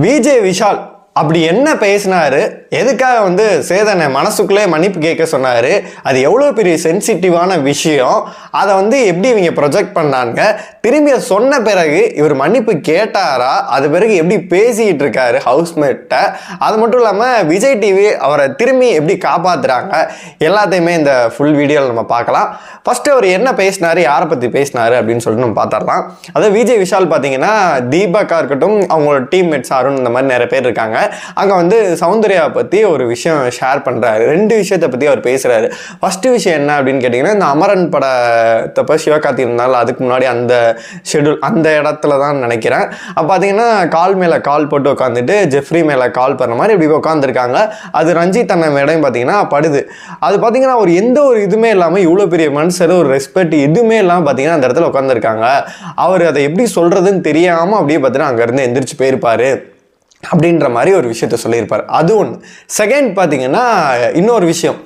விஜய் விஷால் அப்படி என்ன பேசினாரு, எதுக்காக வந்து சேதனை மனசுக்குள்ளே மன்னிப்பு கேட்க சொன்னாரு, அது எவ்வளோ பெரிய சென்சிட்டிவான விஷயம், அதை வந்து எப்படி இவங்க ப்ரொஜெக்ட் பண்ணாங்க, திரும்பி சொன்ன பிறகு இவர் மன்னிப்பு கேட்டாரா, அது பிறகு எப்படி பேசிக்கிட்டு இருக்காரு ஹவுஸ்மேட்டை, அது மட்டும் இல்லாமல் விஜய் டிவி அவரை திரும்பி எப்படி காப்பாற்றுறாங்க, எல்லாத்தையுமே இந்த ஃபுல் வீடியோவில் நம்ம பார்க்கலாம். ஃபஸ்ட்டு அவர் என்ன பேசினாரு, யாரை பற்றி பேசினாரு அப்படின்னு சொல்லிட்டு நம்ம பார்த்துடலாம். அதாவது விஜய் விஷால் பார்த்தீங்கன்னா தீபக்கா இருக்கட்டும், அவங்களோட டீம்மேட்ஸ் அருண் இந்த மாதிரி நிறைய பேர் இருக்காங்க. அங்கே வந்து சௌந்தர்யா பற்றி ஒரு விஷயம் ஷேர் பண்ணுறாரு. 2 விஷயத்தை பற்றி அவர் பேசுகிறாரு. ஃபஸ்ட்டு விஷயம் என்ன அப்படின்னு கேட்டிங்கன்னா, இந்த அமரன் படத்தப்போ சிவகார்த்தி இருந்தாலும் அதுக்கு முன்னாடி அந்த ஷெடியூல் அந்த இடத்துல தான் நினைக்கிறேன். அப்போ பார்த்தீங்கன்னா கால் மேலே கால் போட்டு உட்காந்துட்டு ஜெஃப்ரி மேலே கால் பண்ணுற மாதிரி இப்படி உட்காந்துருக்காங்க. அது ரஞ்சித் அண்ணன் மேடையும் பார்த்தீங்கன்னா படுது. அது பார்த்தீங்கன்னா ஒரு எந்த ஒரு இதுவுமே இல்லாமல் இவ்வளோ பெரிய மனுஷர் ஒரு ரெஸ்பெக்ட் எதுவுமே இல்லாமல் பார்த்தீங்கன்னா அந்த இடத்துல உட்காந்துருக்காங்க. அவர் அதை எப்படி சொல்கிறதுன்னு தெரியாமல் அப்படியே பார்த்தீங்கன்னா அங்கேருந்து எந்திரிச்சு போயிருப்பார் அப்படின்ற மாதிரி ஒரு விஷயத்த சொல்லியிருப்பார். அது ஒன்று. செகண்ட் பார்த்தீங்கன்னா இன்னொரு விஷயம்,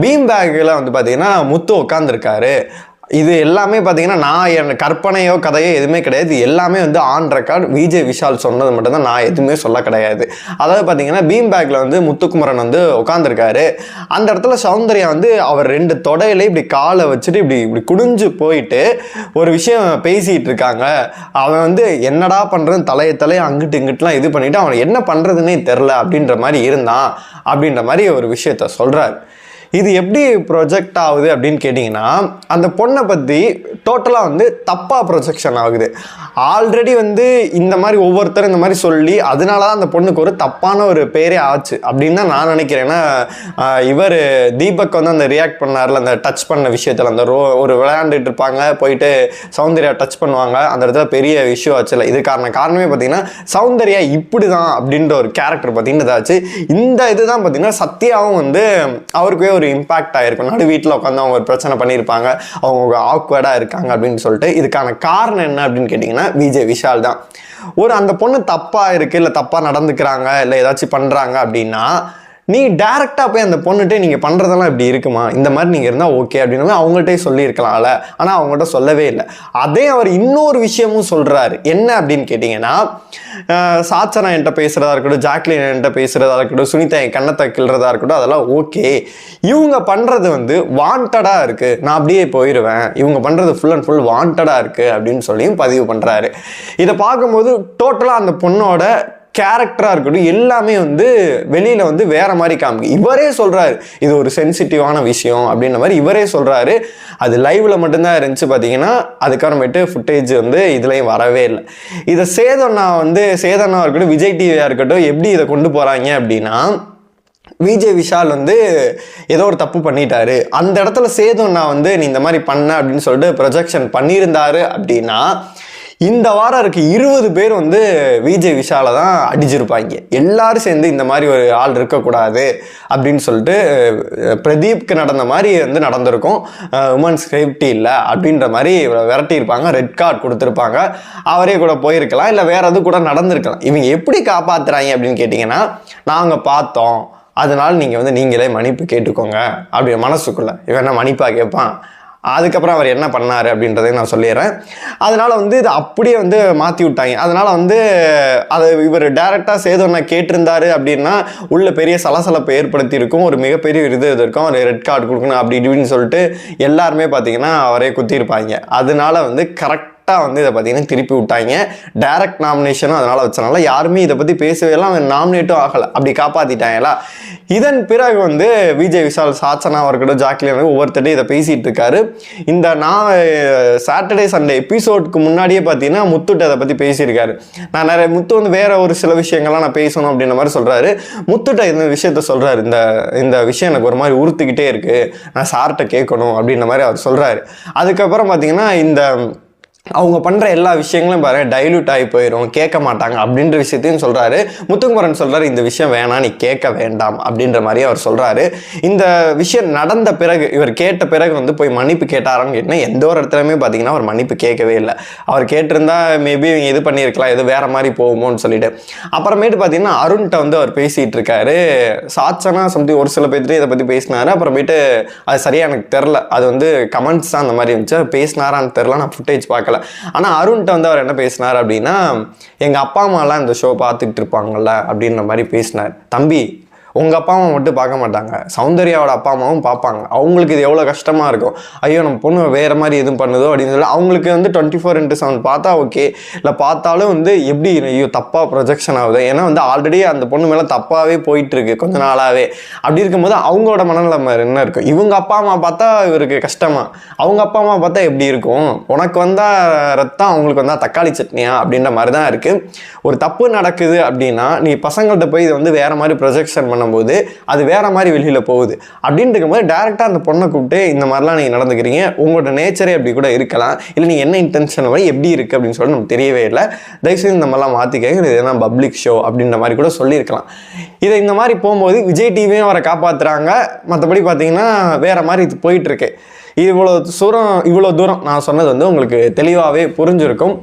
பீம் பேக்கில் வந்து பார்த்தீங்கன்னா முத்து உட்காந்துருக்காரு. இது எல்லாமே பார்த்தீங்கன்னா நான் என் கற்பனையோ கதையோ எதுவுமே கிடையாது. எல்லாமே வந்து ஆன் ரெக்கார்ட் விஜய் விஷால் சொன்னது மட்டும்தான், நான் எதுவுமே சொல்ல கிடையாது. அதாவது பார்த்தீங்கன்னா பீம் பேக்கில் வந்து முத்துக்குமரன் வந்து உட்காந்துருக்காரு. அந்த இடத்துல சௌந்தர்யா வந்து அவர் 2 தொடையில இப்படி காலை வச்சுட்டு இப்படி குடிஞ்சு போயிட்டு ஒரு விஷயம் பேசிகிட்டு இருக்காங்க. அவன் வந்து என்னடா பண்ணுறதுன்னு தலையை அங்கிட்டு இங்கிட்டுலாம் இது பண்ணிவிட்டு அவன் என்ன பண்ணுறதுன்னே தெரில அப்படின்ற மாதிரி இருந்தான் அப்படின்ற மாதிரி ஒரு விஷயத்த சொல்கிறார். இது எப்படி ப்ரொஜெக்ட் ஆகுது அப்படின்னு கேட்டிங்கன்னா, அந்த பொண்ணை பற்றி டோட்டலாக வந்து தப்பாக ப்ரொஜெக்ஷன் ஆகுது. ஆல்ரெடி வந்து இந்த மாதிரி ஒவ்வொருத்தரும் இந்த மாதிரி சொல்லி அதனால தான் அந்த பொண்ணுக்கு ஒரு தப்பான ஒரு பேரே ஆச்சு அப்படின்னு தான் நான் நினைக்கிறேன். ஏன்னா இவர் தீபக் வந்து அந்த ரியாக்ட் பண்ணார்ல, அந்த டச் பண்ண விஷயத்தில் அந்த ஒரு விளையாண்டுட்டு இருப்பாங்க, போயிட்டு சௌந்தர்யா டச் பண்ணுவாங்க, அந்த இடத்துல பெரிய இஷ்யூ ஆச்சுல. இது காரணமே பார்த்தீங்கன்னா சௌந்தர்யா இப்படி தான் அப்படின்ற ஒரு கேரக்டர் பார்த்தீங்கன்னா இதாச்சு. இந்த இதுதான் பார்த்தீங்கன்னா சத்யாவும் வந்து அவருக்கே ஒரு இம்பாக்ட் ஆகிருக்கும். நடு வீட்டில் உட்காந்து அவங்க ஒரு பிரச்சனை பண்ணியிருப்பாங்க, அவங்க ஆக்வர்டாக இருக்காங்க அப்படின்னு சொல்லிட்டு. இதுக்கான காரணம் என்ன அப்படின்னு கேட்டிங்கன்னா விஜய் விஷால் தான். அந்த பொண்ணு தப்பாக இருக்குது, இல்லை தப்பாக நடந்துக்கிறாங்க, இல்லை ஏதாச்சும் பண்ணுறாங்க அப்படின்னா நீ டேரெக்டாக போய் அந்த பொண்ணுகிட்டே நீங்கள் பண்ணுறதெல்லாம் இப்படி இருக்குமா, இந்த மாதிரி நீங்கள் இருந்தால் ஓகே அப்படின்னு அவங்கள்ட்டே சொல்லியிருக்கலாம்ல. ஆனால் அவங்கள்ட்ட சொல்லவே இல்லை. அதே அவர் இன்னொரு விஷயமும் சொல்கிறாரு. என்ன அப்படின்னு கேட்டிங்கன்னா, சாச்சனா என்கிட்ட பேசுகிறதா இருக்கட்டும், ஜாக்லின் என்கிட்ட பேசுகிறதா இருக்கட்டும், சுனிதா என் கண்ணத்தை கிள்றதா இருக்கட்டும், அதெல்லாம் ஓகே. இவங்க பண்ணுறது வந்து வாண்டடாக இருக்குது, நான் அப்படியே போயிடுவேன், இவங்க பண்ணுறது ஃபுல் அண்ட் ஃபுல் வாண்டடாக இருக்குது அப்படின்னு சொல்லியும் பதிவு பண்ணுறாரு. இதை பார்க்கும்போது டோட்டலாக அந்த பொண்ணோட கேரக்டராக இருக்கட்டும் எல்லாமே வந்து வெளியில் வந்து வேற மாதிரி காமிக்கு. இவரே சொல்கிறாரு இது ஒரு சென்சிட்டிவான விஷயம் அப்படின்ற மாதிரி இவரே சொல்கிறாரு. அது லைவ்ல மட்டும்தான் இருந்துச்சு பார்த்தீங்கன்னா, அதுக்கப்புறமேட்டு ஃபுட்டேஜ் வந்து இதுலேயும் வரவே இல்லை. இதை சேதனா இருக்கட்டும், விஜய் டிவியாக இருக்கட்டும், எப்படி இதை கொண்டு போகிறாங்க அப்படின்னா, விஜய் விஷால் வந்து ஏதோ ஒரு தப்பு பண்ணிட்டாரு, அந்த இடத்துல சேதுன்னா வந்து நீ இந்த மாதிரி பண்ண அப்படின்னு சொல்லிட்டு ப்ரொஜெக்ஷன் பண்ணியிருந்தாரு அப்படின்னா, இந்த வாரம் இருக்க 20 பேர் வந்து விஜய் விஷாலை தான் அடிச்சிருப்பாங்க. எல்லாரும் சேர்ந்து இந்த மாதிரி ஒரு ஆள் இருக்கக்கூடாது அப்படின்னு சொல்லிட்டு பிரதீப்க்கு நடந்த மாதிரி வந்து நடந்திருக்கும். உமன்ஸ் சேஃப்டி இல்லை அப்படின்ற மாதிரி விரட்டியிருப்பாங்க, ரெட் கார்டு கொடுத்துருப்பாங்க, அவரே கூட போயிருக்கலாம், இல்லை வேற எது கூட நடந்திருக்கலாம். இவங்க எப்படி காப்பாற்றுறாங்க அப்படின்னு கேட்டிங்கன்னா, நாங்கள் பார்த்தோம், அதனால நீங்கள் வந்து நீங்களே மன்னிப்பு கேட்டுக்கோங்க அப்படி மனசுக்குள்ள. இவன் என்ன மன்னிப்பாக கேட்பான்? அதுக்கப்புறம் அவர் என்ன பண்ணார் அப்படின்றதையும் நான் சொல்லிடுறேன். அதனால் வந்து இதை அப்படியே வந்து மாற்றி விட்டாங்க. அதனால் வந்து அதை இவர் டைரெக்டாக சேதுன்னா கேட்டிருந்தாரு அப்படின்னா உள்ள பெரிய சலசலப்பை ஏற்படுத்தி இருக்கும், ஒரு மிகப்பெரிய இது இருக்கும், ஒரு ரெட் கார்டு கொடுக்கணும் அப்படி இப்படின்னு சொல்லிட்டு எல்லாருமே பார்த்தீங்கன்னா அவரே குத்திருப்பாங்க. அதனால வந்து கரெக்டாக வந்து இதை பார்த்தீங்கன்னா திருப்பி விட்டாங்க. டைரக்ட் நாமினேஷனும் அதனால் வச்சனால யாருமே இதை பற்றி பேசவே இல்லை, அவன் நாமினேட்டும் ஆகலை, அப்படி காப்பாற்றிட்டாங்களா. இதன் பிறகு வந்து விஜய் விஷால் சாச்சனா இருக்கட்டும், ஜாக்லின் ஒவ்வொருத்தரையும் இதை பேசிகிட்டு இருக்காரு. இந்த சாட்டர்டே சண்டே எபிசோடுக்கு முன்னாடியே பார்த்தீங்கன்னா முத்துட்ட அதை பற்றி பேசியிருக்காரு. நான் நிறைய முத்து வந்து வேற ஒரு சில விஷயங்கள்லாம் நான் பேசணும் அப்படின்ற மாதிரி சொல்கிறாரு. முத்துட்ட இந்த விஷயத்த சொல்கிறாரு, இந்த விஷயம் எனக்கு ஒரு மாதிரி உறுத்திக்கிட்டே இருக்குது, நான் சார்கிட்ட கேட்கணும் அப்படின்ற மாதிரி அவர் சொல்கிறாரு. அதுக்கப்புறம் பார்த்தீங்கன்னா இந்த அவங்க பண்ணுற எல்லா விஷயங்களும் பாரு டைல்யூட் ஆகி போயிடும், கேட்க மாட்டாங்க அப்படின்ற விஷயத்தையும் சொல்கிறாரு. முத்துக்குமரன் சொல்கிறாரு இந்த விஷயம் வேணாம், நீ கேட்க வேண்டாம் அப்படின்ற மாதிரி அவர் சொல்கிறாரு. இந்த விஷயம் நடந்த பிறகு இவர் கேட்ட பிறகு வந்து போய் மன்னிப்பு கேட்டாரான்னு கேட்டால் எந்த ஒரு இடத்துலையுமே பார்த்தீங்கன்னா அவர் மன்னிப்பு கேட்கவே இல்லை. அவர் கேட்டிருந்தா மேபி இது பண்ணியிருக்கலாம், எது வேற மாதிரி போகுமோன்னு சொல்லிட்டு. அப்புறமேட்டு பார்த்தீங்கன்னா அருண்கிட்ட வந்து அவர் பேசிகிட்டு இருக்காரு. சாச்சனா சம்திங் ஒரு சில பேர்த்து இதை பற்றி பேசினாரு. அப்புறமேட்டு அது சரியாக எனக்கு தெரில, அது வந்து கமெண்ட்ஸ் தான் அந்த மாதிரி இருந்துச்சு, பேசினாரான்னு தெரில, நான் ஃபுட்டேஜ் பார்க்கல. பார்க்கல. ஆனால் அருண்கிட்ட வந்து அவர் என்ன பேசினார் அப்படின்னா, எங்கள் அப்பா அம்மாலாம் இந்த ஷோ பார்த்துட்டு இருப்பாங்கல்ல அப்படின்ற மாதிரி பேசினார். தம்பி, உங்கள் அப்பா அம்மா மட்டும் பார்க்க மாட்டாங்க, சௌந்தர்யாவோட அப்பா அம்மாவும் பார்ப்பாங்க. அவங்களுக்கு இது எவ்வளோ கஷ்டமாக இருக்கும். ஐயோ நம்ம பொண்ணு வேறு மாதிரி எதுவும் பண்ணுதோ அப்படின்னு சொல்லி அவங்களுக்கு வந்து 24/7 பார்த்தா ஓகே, இல்லை பார்த்தாலும் வந்து எப்படி ஐயோ தப்பாக ப்ரொஜெக்ஷன் ஆகுது. ஏன்னா வந்து ஆல்ரெடி அந்த பொண்ணு மேலே தப்பாகவே போயிட்டுருக்கு கொஞ்ச நாளாகவே. அப்படி இருக்கும்போது அவங்களோட மனநிலைமை என்ன இருக்கும்? இவங்க அப்பா அம்மா பார்த்தா இவருக்கு கஷ்டமா, அவங்க அப்பா அம்மா பார்த்தா எப்படி இருக்கும்? உனக்கு வந்தால் ரத்தம், அவங்களுக்கு வந்தால் தக்காளி சட்னியா அப்படின்ற மாதிரி தான் இருக்குது. ஒரு தப்பு நடக்குது அப்படின்னா நீ பசங்கள்கிட்ட போய் இதை வந்து வேறு மாதிரி ப்ரொஜெக்ஷன் பண்ணும்போது அது வேற மாதிரி வெளியில் போகுது. அப்படின்னு இருக்கும்போது டேரெக்டாக அந்த பொண்ணை கூப்பிட்டு இந்த மாதிரிலாம் நீங்கள் நடந்துக்கிறீங்க, உங்களோட நேச்சரே அப்படி கூட இருக்கலாம், இல்லை நீங்கள் என்ன இன்டென்ஷன் எப்படி இருக்குது அப்படின்னு சொல்லி நமக்கு தெரியவே இல்லை, தயவுசெய்து இந்த மாதிரிலாம் மாற்றிக்கங்க, இது என்ன பப்ளிக் ஷோ அப்படின்ற மாதிரி கூட சொல்லியிருக்கலாம். இதை இந்த மாதிரி போகும்போது விஜய் டிவியும் அவரை காப்பாற்றுறாங்க. மற்றபடி பார்த்தீங்கன்னா வேற மாதிரி இது போயிட்டுருக்கு. இவ்வளோ தூரம் நான் சொன்னது வந்து உங்களுக்கு தெளிவாகவே புரிஞ்சிருக்கும்.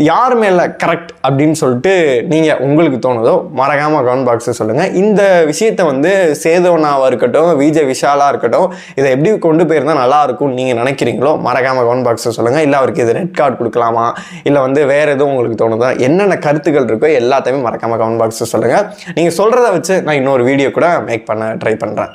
யார் மேலே கரெக்ட் அப்படின்னு சொல்லிட்டு நீங்கள் உங்களுக்கு தோணுதோ மறக்காமல் கமெண்ட் பாக்ஸில் சொல்லுங்கள். இந்த விஷயத்தை வந்து சேதோனாவாக இருக்கட்டும், விஜய் விஷாலாக இருக்கட்டும், இதை எப்படி கொண்டு போயிருந்தால் நல்லாயிருக்கும்னு நீங்கள் நினைக்கிறீங்களோ மறக்காமல் கமெண்ட் பாக்ஸில் சொல்லுங்கள். இல்லை அவருக்கு இது ரெட் கார்டு கொடுக்கலாமா, இல்லை வந்து வேறு எதுவும் உங்களுக்கு தோணுதா, என்னென்ன கருத்துக்கள் இருக்கோ எல்லாத்தையுமே மறக்காமல் கமெண்ட் பாக்ஸில் சொல்லுங்கள். நீங்கள் சொல்கிறத வச்சு நான் இன்னொரு வீடியோ கூட மேக் பண்ண ட்ரை பண்ணுறேன்.